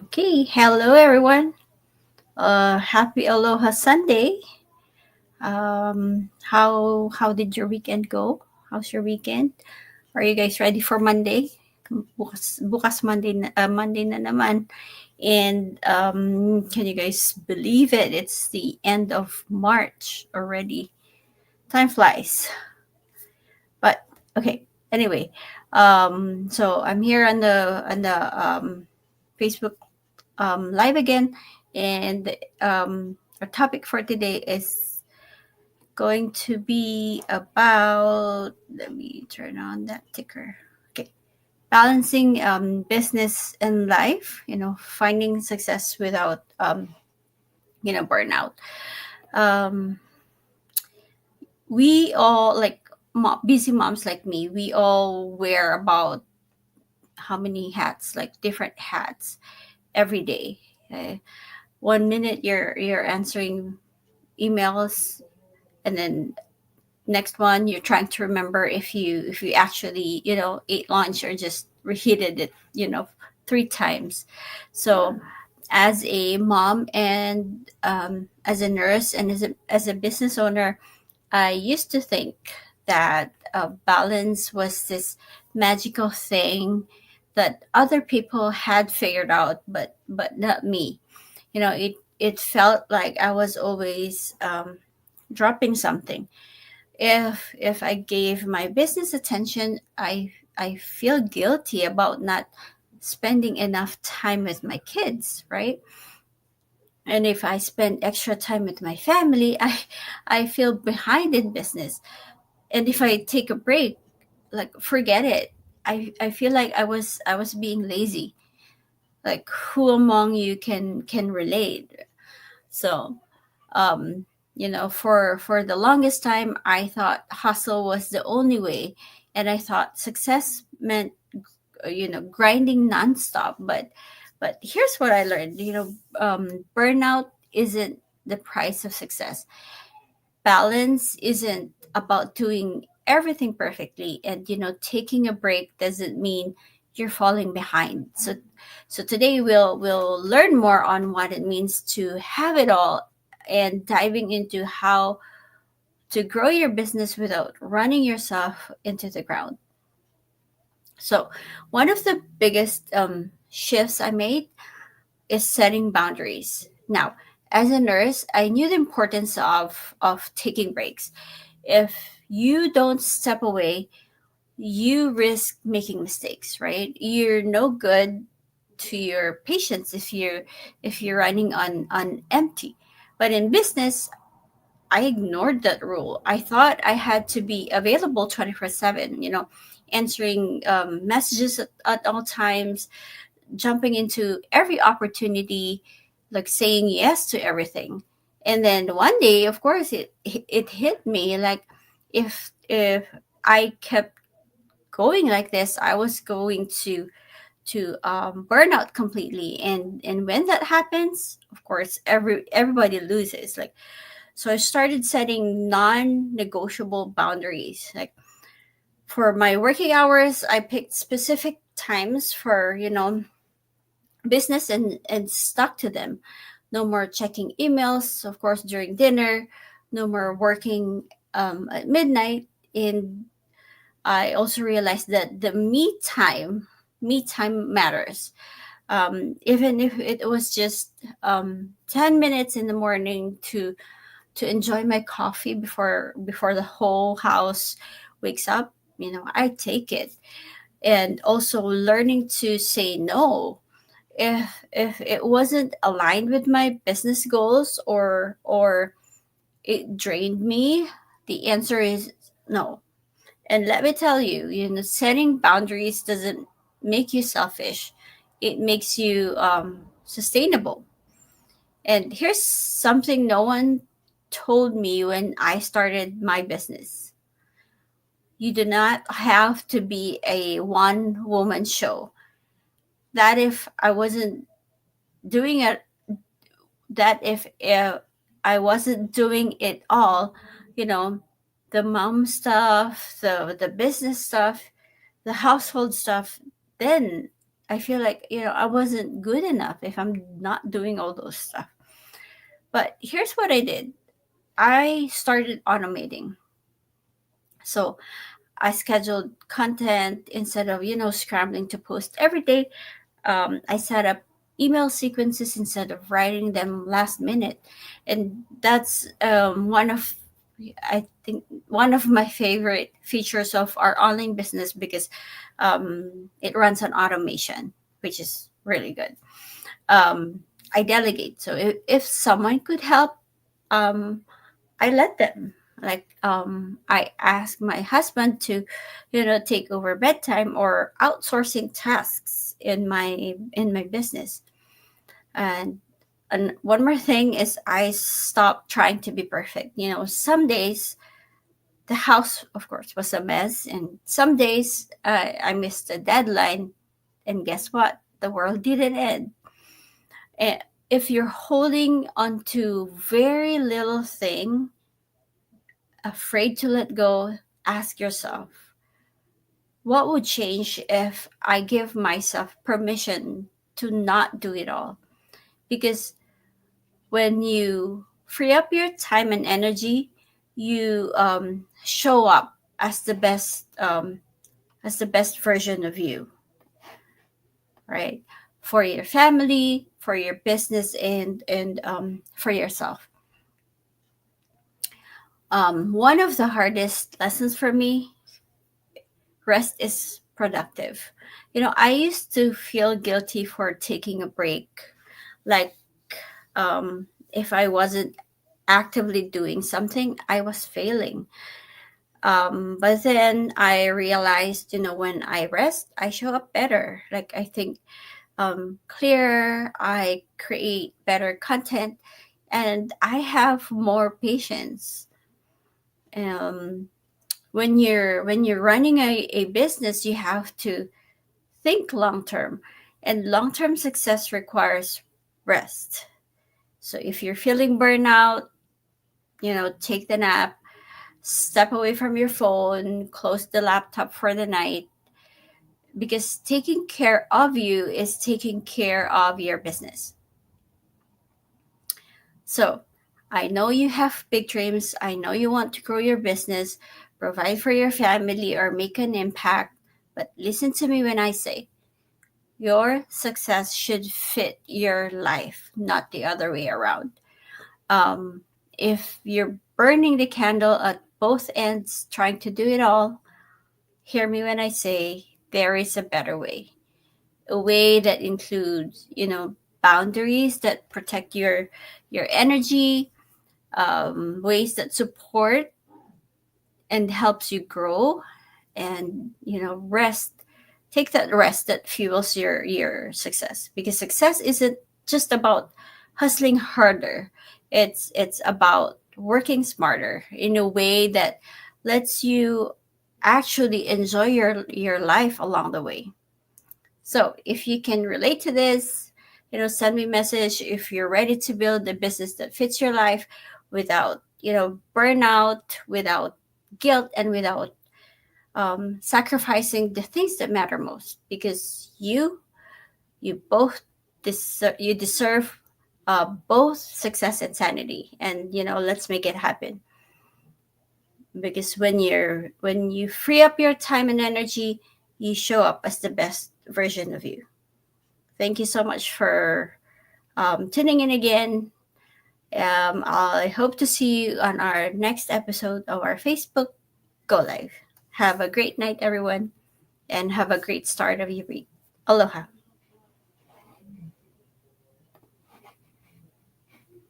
Okay, hello everyone. Happy Aloha Sunday. How did your weekend go? How's your weekend? Are you guys ready for Monday? Bukas Monday Monday na naman. And can you guys believe it? It's the end of March already. Time flies. But okay. Anyway, so I'm here on the Facebook live again, and our topic for today is going to be about. Let me turn on that ticker. Okay, balancing business and life. Finding success without burnout. Um, we all busy moms like me. We all wear about how many hats? Like different hats every day. Okay? 1 minute you're answering emails, and then next one you're trying to remember if you actually ate lunch or just reheated it 3 times. So as a mom and as a nurse and as a business owner, I used to think that balance was this magical thing that other people had figured out, but not me. It felt like I was always dropping something. If I gave my business attention, I feel guilty about not spending enough time with my kids, right? And if I spend extra time with my family, I feel behind in business. And if I take a break, like forget it. I feel like I was being lazy. Like who among you can relate? So for the longest time I thought hustle was the only way, and I thought success meant grinding nonstop. But here's what I learned. Burnout isn't the price of success. Balance isn't about doing everything perfectly, and taking a break doesn't mean you're falling behind. So today we'll learn more on what it means to have it all, and diving into how to grow your business without running yourself into the ground. So one of the biggest shifts I made is setting boundaries. Now, as a nurse, I knew the importance of taking breaks. If you don't step away, you risk making mistakes, right? You're no good to your patients if you're running on empty. But in business, I ignored that rule. I thought I had to be available 24/7, answering messages at all times, jumping into every opportunity, like saying yes to everything. And then one day, of course, it hit me like if I kept going like this, I was going to burn out completely. And when that happens, of course, everybody loses. Like, so I started setting non-negotiable boundaries. Like for my working hours, I picked specific times for business and stuck to them. No more checking emails, of course, during dinner. No more working at midnight. And I also realized that the me time matters. Even if it was just 10 minutes in the morning to enjoy my coffee before the whole house wakes up, I take it. And also learning to say no if it wasn't aligned with my business goals, or it drained me. The answer is no. And let me tell you, setting boundaries doesn't make you selfish. It makes you sustainable. And here's something no one told me when I started my business. You do not have to be a one woman show. That if I wasn't doing it, that if I wasn't doing it all, you know, the mom stuff, the business stuff, the household stuff, then I feel like, I wasn't good enough if I'm not doing all those stuff. But here's what I did. I started automating. So I scheduled content instead of, scrambling to post every day. I set up email sequences instead of writing them last minute. And that's I think, one of my favorite features of our online business, because it runs on automation, which is really good. I delegate. So if someone could help, um, I let them. Like, I ask my husband to, take over bedtime or outsourcing tasks in my business. And one more thing is, I stopped trying to be perfect. Some days the house, of course, was a mess, and some days I missed a deadline. And guess what? The world didn't end. And if you're holding on to very little thing, afraid to let go, ask yourself, what would change if I give myself permission to not do it all? Because when you free up your time and energy, you show up as the best version of you, right? For your family, for your business, and for yourself. One of the hardest lessons for me: rest is productive. I used to feel guilty for taking a break, like, if I wasn't actively doing something, I was failing. But then I realized, when I rest, I show up better. Like, I think clearer, I create better content, and I have more patience. Um, when you're running a business, you have to think long term, and long term success requires rest. So if you're feeling burnout, take the nap, step away from your phone, close the laptop for the night, because taking care of you is taking care of your business. So I know you have big dreams. I know you want to grow your business, provide for your family, or make an impact. But listen to me when I say, your success should fit your life, not the other way around. Um, if you're burning the candle at both ends, trying to do it all, hear me when I say there is a better way. A way that includes, boundaries that protect your energy, ways that support and helps you grow, and, rest. Take that rest that fuels your success, because success isn't just about hustling harder. It's about working smarter in a way that lets you actually enjoy your life along the way. So if you can relate to this, send me a message if you're ready to build a business that fits your life without, burnout, without guilt, and without sacrificing the things that matter most. Because you both you deserve both success and sanity, and let's make it happen. Because when you free up your time and energy, you show up as the best version of you. Thank you so much for tuning in again. I hope to see you on our next episode of our Facebook Go Live. Have a great night, everyone, and have a great start of your week. Aloha.